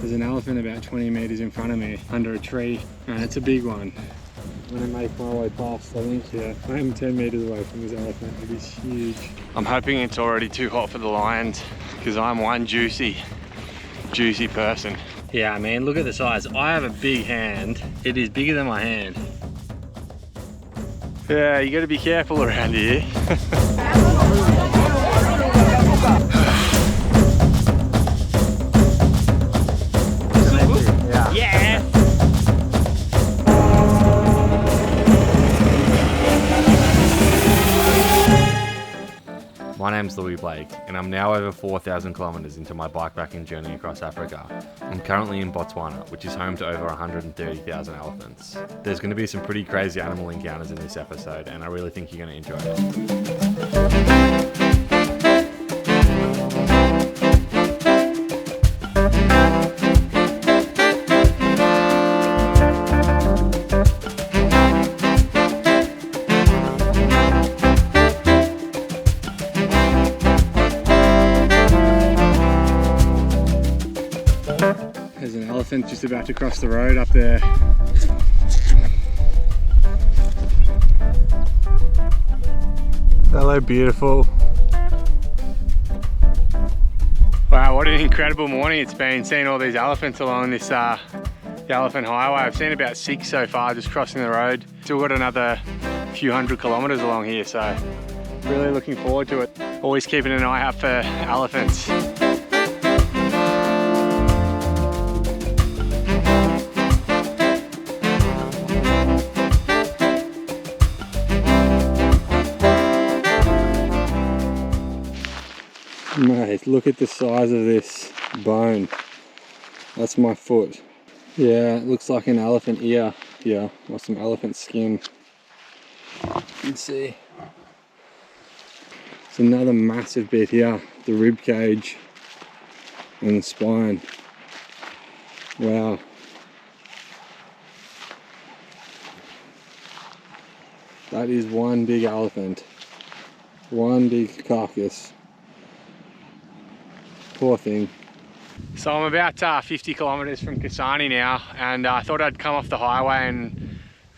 There's an elephant about 20 meters in front of me under a tree, and it's a big one. I'm gonna make my way past, I think, yeah. I am 10 meters away from this elephant. It is huge. I'm hoping it's already too hot for the lions, because I'm one juicy person. Yeah, man, look at the size. I have a big hand. It is bigger than my hand. Yeah, you gotta be careful around here. Yeah. My name's Louis Blake, and I'm now over 4,000 kilometers into my bikepacking journey across Africa. I'm currently in Botswana, which is home to over 130,000 elephants. There's going to be some pretty crazy animal encounters in this episode, and I really think you're going to enjoy it. There's an elephant just about to cross the road up there. Hello, beautiful. Wow, what an incredible morning it's been, seeing all these elephants along this the elephant highway. I've seen about 6 so far just crossing the road. Still got another few hundred kilometers along here, so really looking forward to it. Always keeping an eye out for elephants. Mate, look at the size of this bone. That's my foot. Yeah, it looks like an elephant ear here, or some elephant skin. You can see. It's another massive bit here, the rib cage and the spine. Wow. That is one big elephant. One big carcass. Poor thing. So I'm about 50 kilometers from Kasane now, and I thought I'd come off the highway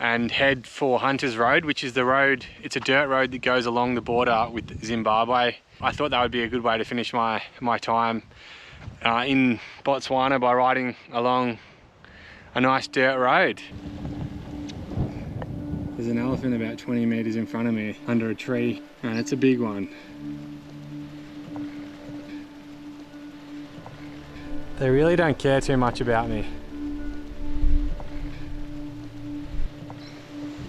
and head for Hunter's Road, which is the road, it's a dirt road that goes along the border with Zimbabwe. I thought that would be a good way to finish my time in Botswana by riding along a nice dirt road. There's an elephant about 20 meters in front of me under a tree, and it's a big one. They really don't care too much about me.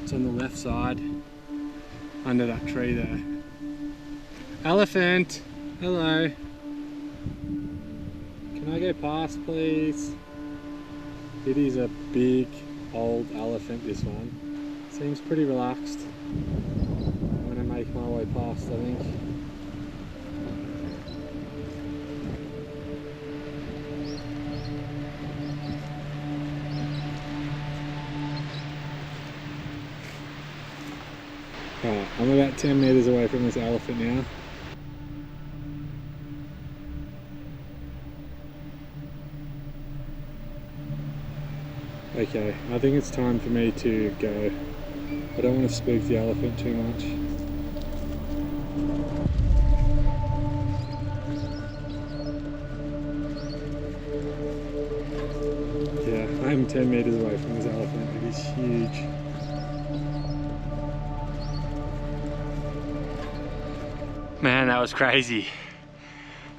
It's on the left side, under that tree there. Elephant, hello. Can I go past, please? It is a big, old elephant, this one. Seems pretty relaxed. I'm gonna make my way past, I think. Right, I'm about 10 meters away from this elephant now. Okay, I think it's time for me to go. I don't want to spook the elephant too much. Yeah, I'm 10 meters away from this elephant. It is huge. Man, that was crazy.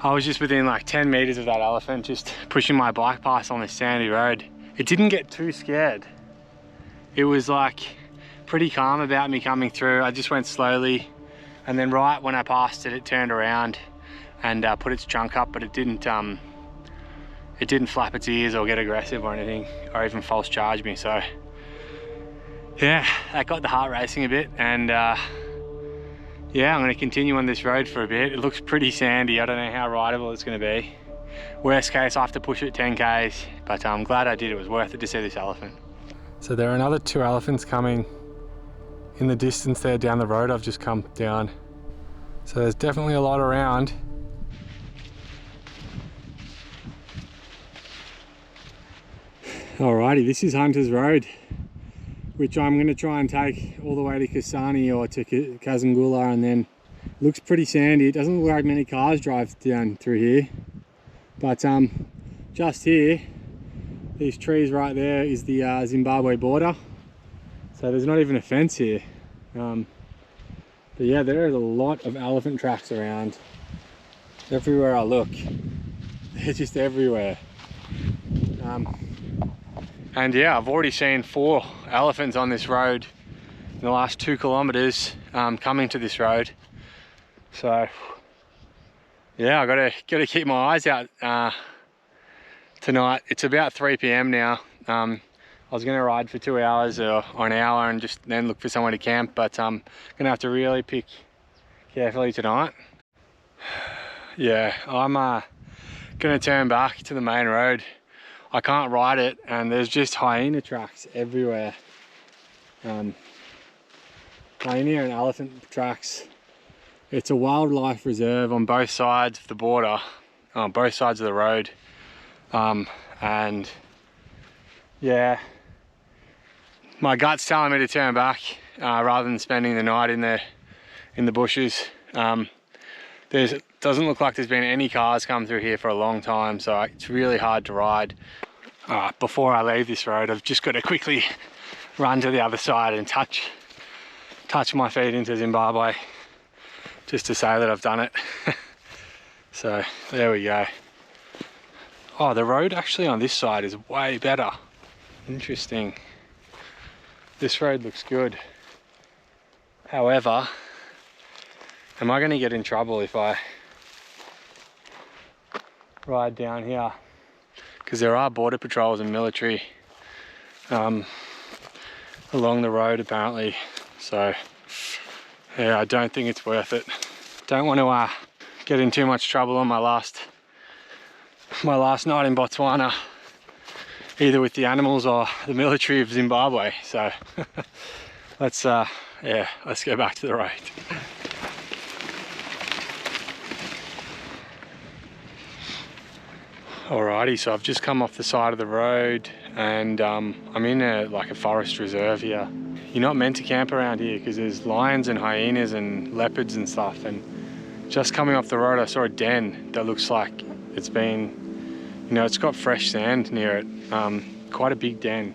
I was just within like 10 meters of that elephant, just pushing my bike past on this sandy road. It didn't get too scared. It was like pretty calm about me coming through. I just went slowly, and then right when I passed it, it turned around and put its trunk up, but it didn't flap its ears or get aggressive or anything, or even false charge me. So yeah, that got the heart racing a bit, and yeah, I'm going to continue on this road for a bit. It looks pretty sandy. I don't know how rideable it's going to be. Worst case, I have to push it 10 Ks, but I'm glad I did. It was worth it to see this elephant. So there are another 2 elephants coming in the distance there down the road I've just come down. So there's definitely a lot around. Alrighty, this is Hunter's Road, which I'm going to try and take all the way to Kasani or to Kazangula, and then it looks pretty sandy. It doesn't look like many cars drive down through here, but just here, these trees right there is the Zimbabwe border, so there's not even a fence here. But yeah, there is a lot of elephant tracks around. Everywhere I look, they're just everywhere. And yeah, I've already seen 4 elephants on this road in the last 2 kilometers coming to this road. So yeah, I gotta keep my eyes out tonight. It's about 3 p.m. now. I was gonna ride for 2 hours or an hour and just then look for somewhere to camp, but I'm gonna have to really pick carefully tonight. Yeah, I'm gonna turn back to the main road. I can't ride it, and there's just hyena tracks everywhere. Hyena and elephant tracks. It's a wildlife reserve on both sides of the border, on both sides of the road. And yeah, my gut's telling me to turn back rather than spending the night in the bushes. It doesn't look like there's been any cars come through here for a long time, so it's really hard to ride. Before I leave this road, I've just got to quickly run to the other side and touch my feet into Zimbabwe, just to say that I've done it. So there we go. Oh, the road actually on this side is way better. Interesting. This road looks good. However, am I going to get in trouble if I ride down here? Because there are border patrols and military along the road apparently. So yeah, I don't think it's worth it. Don't want to get in too much trouble on my last night in Botswana, either with the animals or the military of Zimbabwe. So let's go back to the road. Alrighty, so I've just come off the side of the road, and I'm in a forest reserve here. You're not meant to camp around here because there's lions and hyenas and leopards and stuff. And just coming off the road, I saw a den that looks like it's been, it's got fresh sand near it. Quite a big den.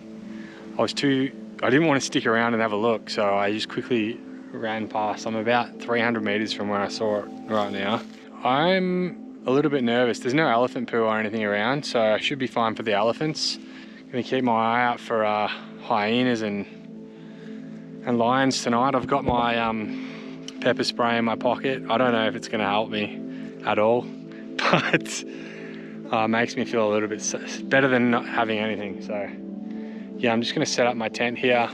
I didn't want to stick around and have a look, so I just quickly ran past. I'm about 300 meters from where I saw it right now. I'm a little bit nervous. There's no elephant poo or anything around, so I should be fine for the elephants. Gonna keep my eye out for hyenas and lions tonight. I've got my pepper spray in my pocket. I don't know if it's gonna help me at all, but it makes me feel a little bit better than not having anything. So yeah, I'm just gonna set up my tent here,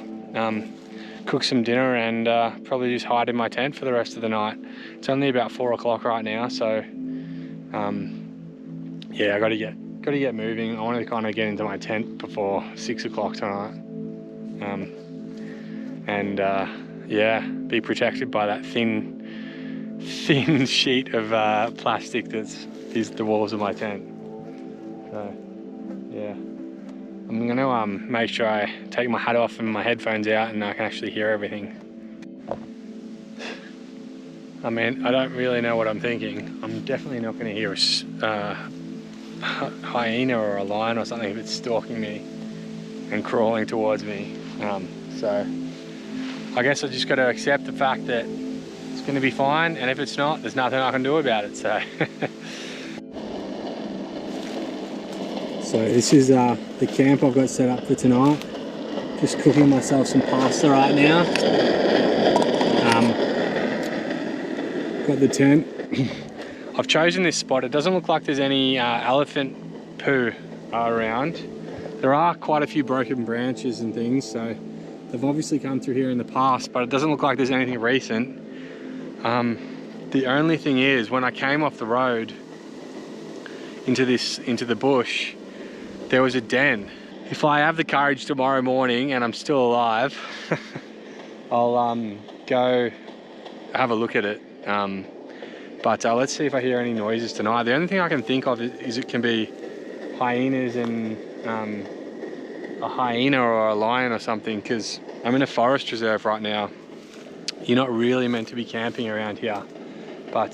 cook some dinner, and probably just hide in my tent for the rest of the night. It's only about 4 o'clock right now, so yeah, I gotta get moving. I want to kind of get into my tent before 6 o'clock tonight, and yeah, be protected by that thin sheet of plastic is the walls of my tent. So yeah, I'm gonna make sure I take my hat off and my headphones out, and I can actually hear everything. I mean, I don't really know what I'm thinking. I'm definitely not going to hear a hyena or a lion or something if it's stalking me and crawling towards me. So I guess I just got to accept the fact that it's going to be fine, and if it's not, there's nothing I can do about it. So this is the camp I've got set up for tonight. Just cooking myself some pasta right now. Got the tent. I've chosen this spot. It doesn't look like there's any elephant poo around. There are quite a few broken branches and things, so they've obviously come through here in the past, but it doesn't look like there's anything recent. The only thing is, when I came off the road into the bush, there was a den. If I have the courage tomorrow morning and I'm still alive, I'll go have a look at it. But let's see if I hear any noises tonight. The only thing I can think of is it can be hyenas and a hyena or a lion or something, because I'm in a forest reserve right now. You're not really meant to be camping around here, but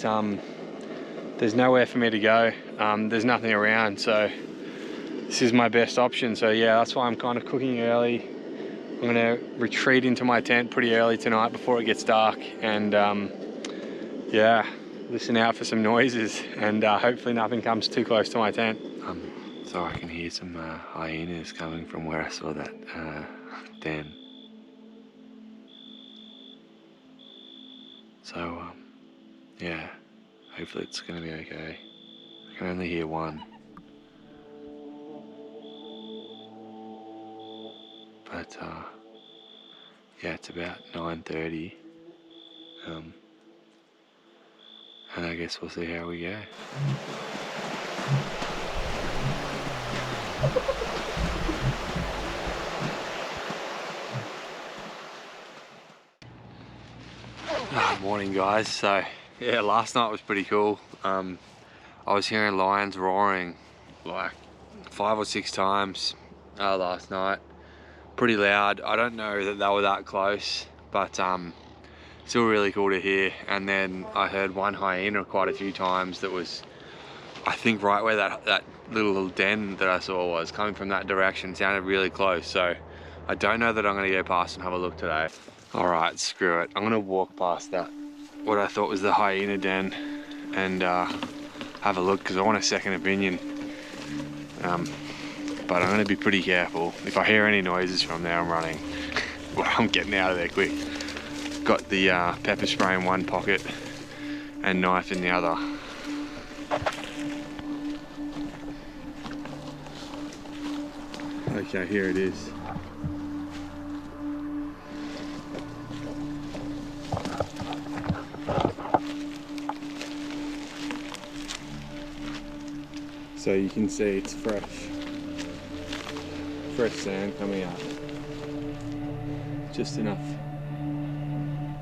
there's nowhere for me to go. There's nothing around, so this is my best option. So yeah, that's why I'm kind of cooking early. I'm gonna retreat into my tent pretty early tonight before it gets dark, and yeah, listen out for some noises, and hopefully nothing comes too close to my tent. So I can hear some hyenas coming from where I saw that den. So yeah, hopefully it's gonna be okay. I can only hear one. But yeah, it's about 9:30, and I guess we'll see how we go. Morning guys. So yeah, last night was pretty cool. I was hearing lions roaring like 5 or 6 times last night. Pretty loud. I don't know that they were that close, but still really cool to hear. And then I heard one hyena quite a few times that was, I think, right where that little den that I saw was, coming from that direction. Sounded really close, so I don't know that I'm gonna go past and have a look today. All right, screw it. I'm gonna walk past that, what I thought was the hyena den, and have a look, because I want a second opinion. But I'm gonna be pretty careful. If I hear any noises from there, I'm running. Well, I'm getting out of there quick. Got the pepper spray in one pocket and knife in the other. Okay, here it is. So you can see it's fresh sand coming out. Just enough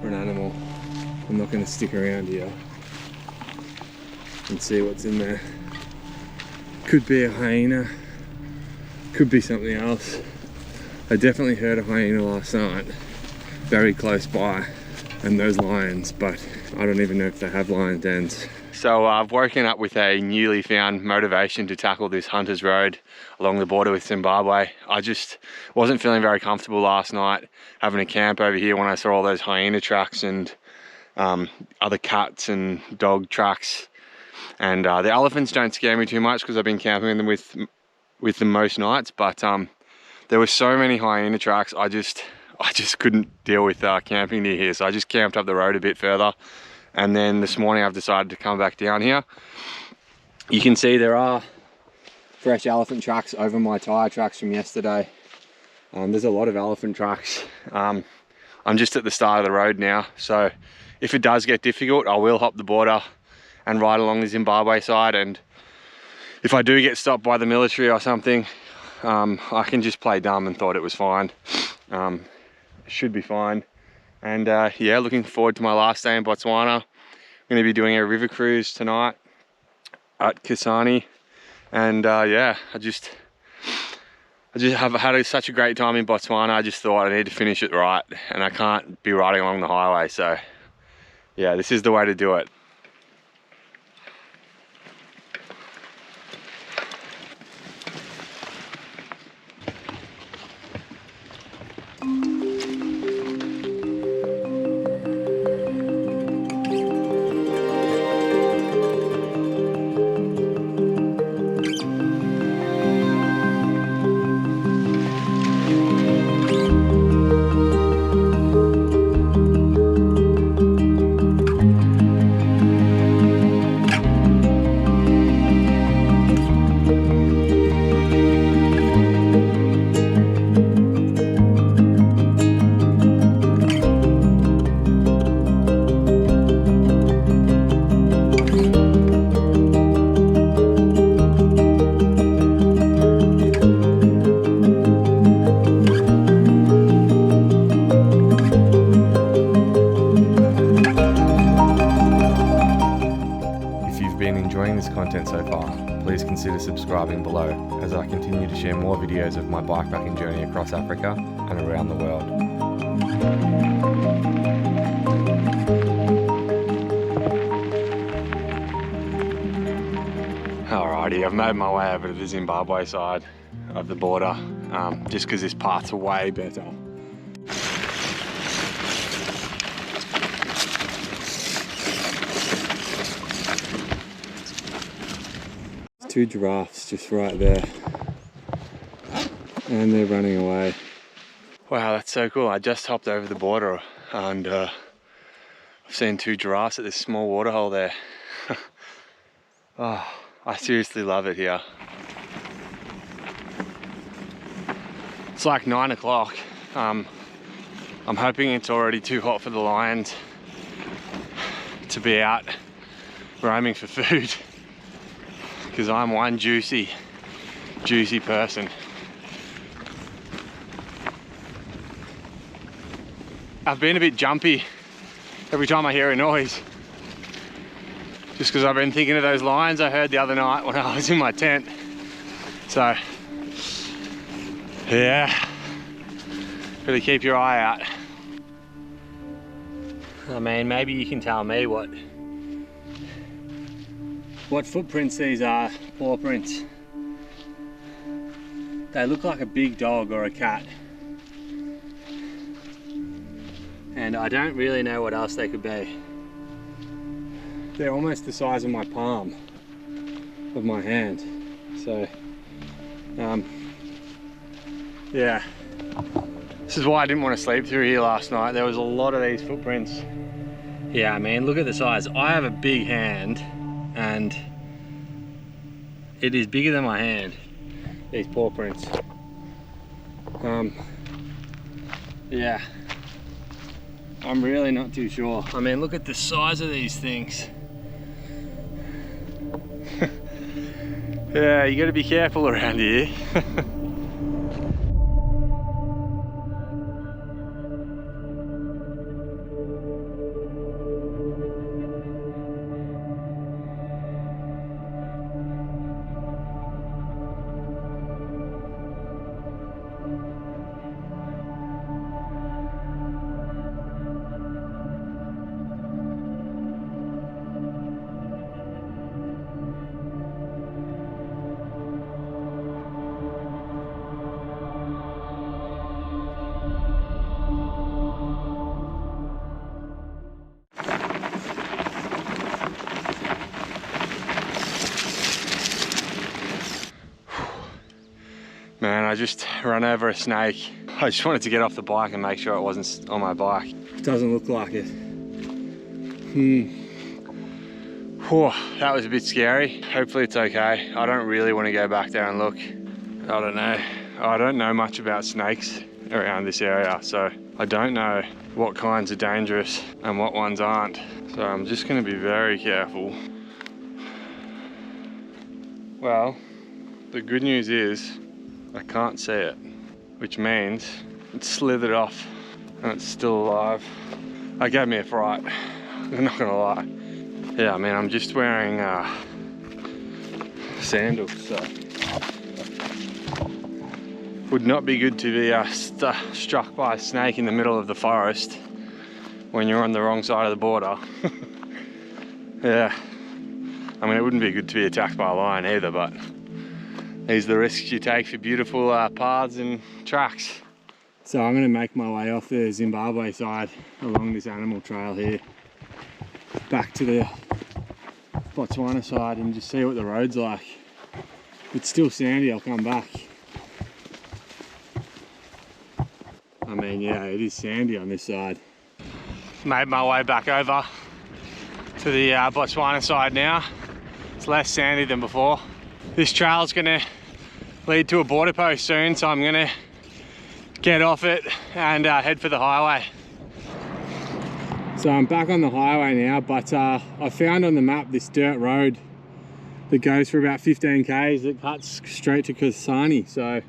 for an animal. I'm not going to stick around here and see what's in there. Could be a hyena, could be something else. I definitely heard a hyena last night, very close by, and those lions, but I don't even know if they have lion dens. So I've woken up with a newly found motivation to tackle this hunter's road along the border with Zimbabwe. I just wasn't feeling very comfortable last night having a camp over here when I saw all those hyena tracks and other cats and dog tracks. And the elephants don't scare me too much because I've been camping them with them most nights, but there were so many hyena tracks, I just couldn't deal with camping near here, so I just camped up the road a bit further. And then this morning I've decided to come back down here. You can see there are fresh elephant tracks over my tire tracks from yesterday. There's a lot of elephant tracks. I'm just at the start of the road now, so if it does get difficult, I will hop the border and ride along the Zimbabwe side, and if I do get stopped by the military or something, I can just play dumb and thought it was fine. It should be fine. And yeah, looking forward to my last day in Botswana. I'm going to be doing a river cruise tonight at Kasane, and yeah, I just have had such a great time in Botswana. I just thought I need to finish it right, and I can't be riding along the highway, so yeah, this is the way to do it. Content so far, please consider subscribing below as I continue to share more videos of my bikepacking journey across Africa and around the world. Alrighty, I've made my way over to the Zimbabwe side of the border, just because this path's way better. Two giraffes just right there, and they're running away. Wow, that's so cool. I just hopped over the border and I've seen two giraffes at this small waterhole there. Oh, I seriously love it here. It's like 9 o'clock. I'm hoping it's already too hot for the lions to be out roaming for food, because I'm one juicy person. I've been a bit jumpy every time I hear a noise, just because I've been thinking of those lions I heard the other night when I was in my tent. So yeah, really keep your eye out. I mean, maybe you can tell me what footprints these are. Paw prints. They look like a big dog or a cat, and I don't really know what else they could be. They're almost the size of my palm of my hand. So yeah, this is why I didn't want to sleep through here last night. There was a lot of these footprints. Yeah, man, look at the size. I have a big hand, and it is bigger than my hand, these paw prints. Yeah, I'm really not too sure. I mean, look at the size of these things. Yeah, you gotta be careful around here. Man, I just ran over a snake. I just wanted to get off the bike and make sure it wasn't on my bike. It doesn't look like it. Whew, that was a bit scary. Hopefully it's okay. I don't really want to go back there and look. I don't know. I don't know much about snakes around this area, so I don't know what kinds are dangerous and what ones aren't. So I'm just going to be very careful. Well, the good news is I can't see it, which means it slithered off and it's still alive. That gave me a fright, I'm not gonna lie. Yeah, I mean, I'm just wearing sandals, so would not be good to be struck by a snake in the middle of the forest when you're on the wrong side of the border. Yeah, I mean, it wouldn't be good to be attacked by a lion either, but these are the risks you take for beautiful paths and tracks. So I'm going to make my way off the Zimbabwe side along this animal trail here, back to the Botswana side, and just see what the road's like. If it's still sandy, I'll come back. I mean, yeah, it is sandy on this side. Made my way back over to the Botswana side now. It's less sandy than before. This trail's gonna lead to a border post soon, so I'm gonna get off it and head for the highway. So I'm back on the highway now, but I found on the map this dirt road that goes for about 15 k's that cuts straight to Kasani, so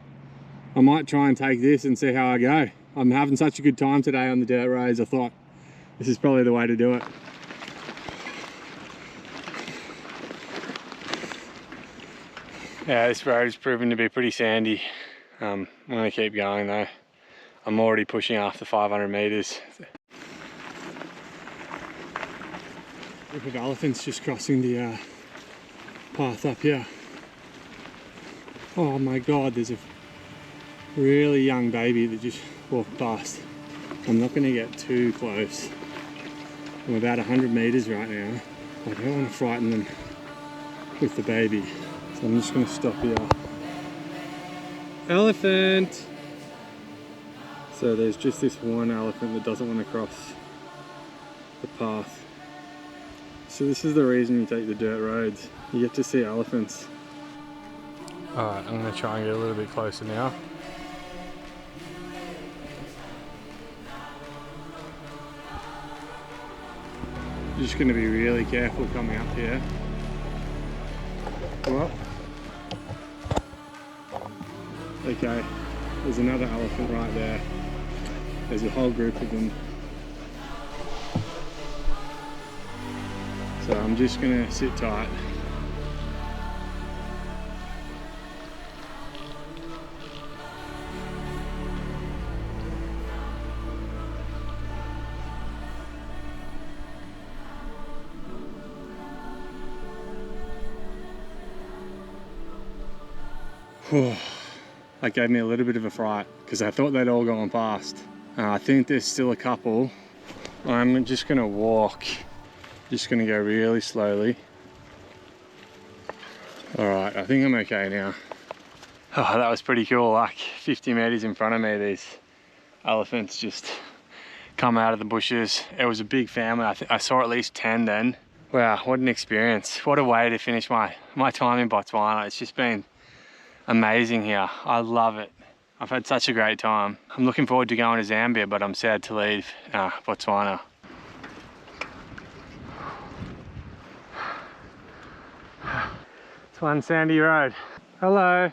I might try and take this and see how I go. I'm having such a good time today on the dirt roads, I thought this is probably the way to do it. Yeah, this road is proving to be pretty sandy. I'm going to keep going though. I'm already pushing after 500 meters. Group of elephants just crossing the path up here. Oh my god, there's a really young baby that just walked past. I'm not going to get too close. I'm about 100 meters right now. I don't want to frighten them with the baby, so I'm just going to stop here. Elephant! So there's just this one elephant that doesn't want to cross the path. So this is the reason you take the dirt roads. You get to see elephants. Alright, I'm going to try and get a little bit closer now. Just going to be really careful coming up here. What? Okay, there's another elephant right there. There's a whole group of them. So I'm just going to sit tight. That gave me a little bit of a fright because I thought they'd all gone past. I think there's still a couple. I'm just gonna walk. Just gonna go really slowly. All right, I think I'm okay now. Oh, that was pretty cool. Like 50 meters in front of me, these elephants just come out of the bushes. It was a big family. I saw at least 10 then. Wow, what an experience. What a way to finish my time in Botswana. It's just been amazing here. I love it. I've had such a great time. I'm looking forward to going to Zambia, but I'm sad to leave Botswana. It's one sandy road. Hello.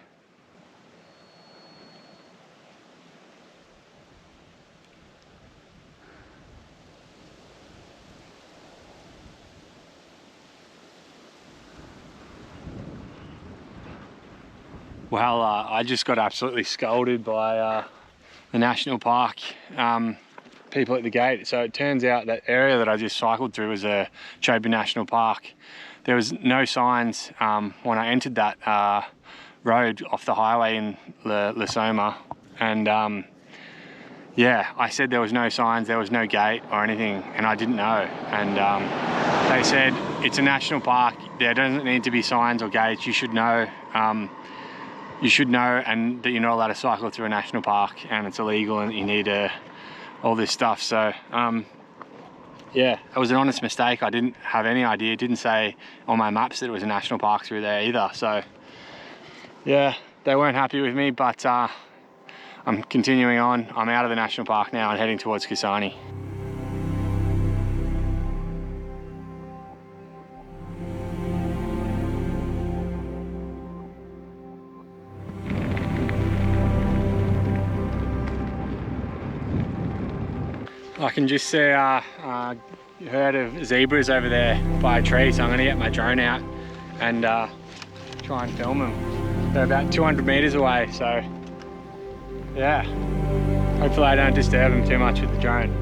Well, I just got absolutely scolded by the national park people at the gate. So it turns out that area that I just cycled through was a Chobe National Park. There was no signs when I entered that road off the highway in Lesoma, and yeah, I said there was no signs, there was no gate or anything, and I didn't know. And they said it's a national park, there doesn't need to be signs or gates. You should know. You should know, and that you're not allowed to cycle through a national park, and it's illegal, and you need all this stuff. So yeah, it was an honest mistake. I didn't have any idea. It didn't say on my maps that it was a national park through there either. So yeah, they weren't happy with me, but I'm continuing on. I'm out of the national park now and heading towards Kisani. I can just see a herd of zebras over there by a tree, so I'm going to get my drone out and try and film them. They're about 200 meters away, so yeah, hopefully I don't disturb them too much with the drone.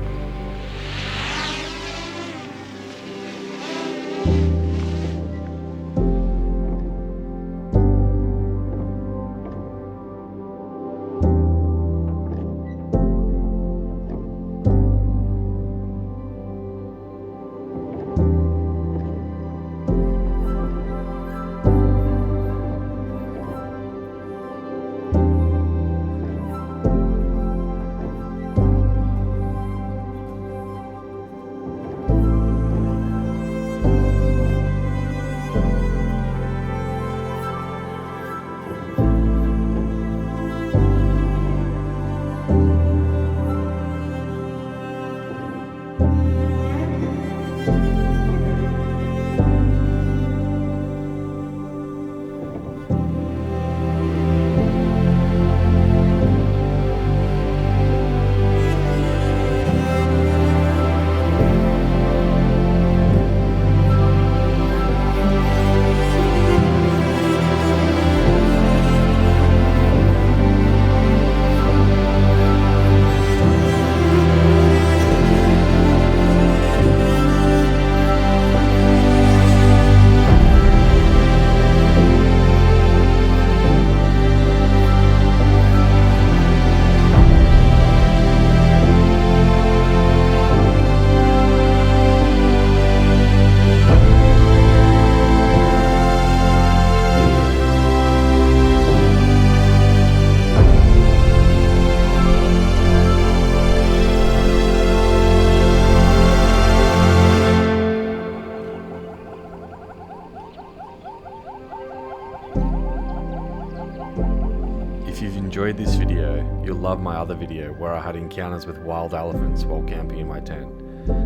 enjoyed this video, you'll love my other video where I had encounters with wild elephants while camping in my tent.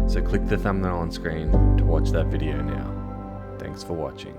So click the thumbnail on screen to watch that video now. Thanks for watching.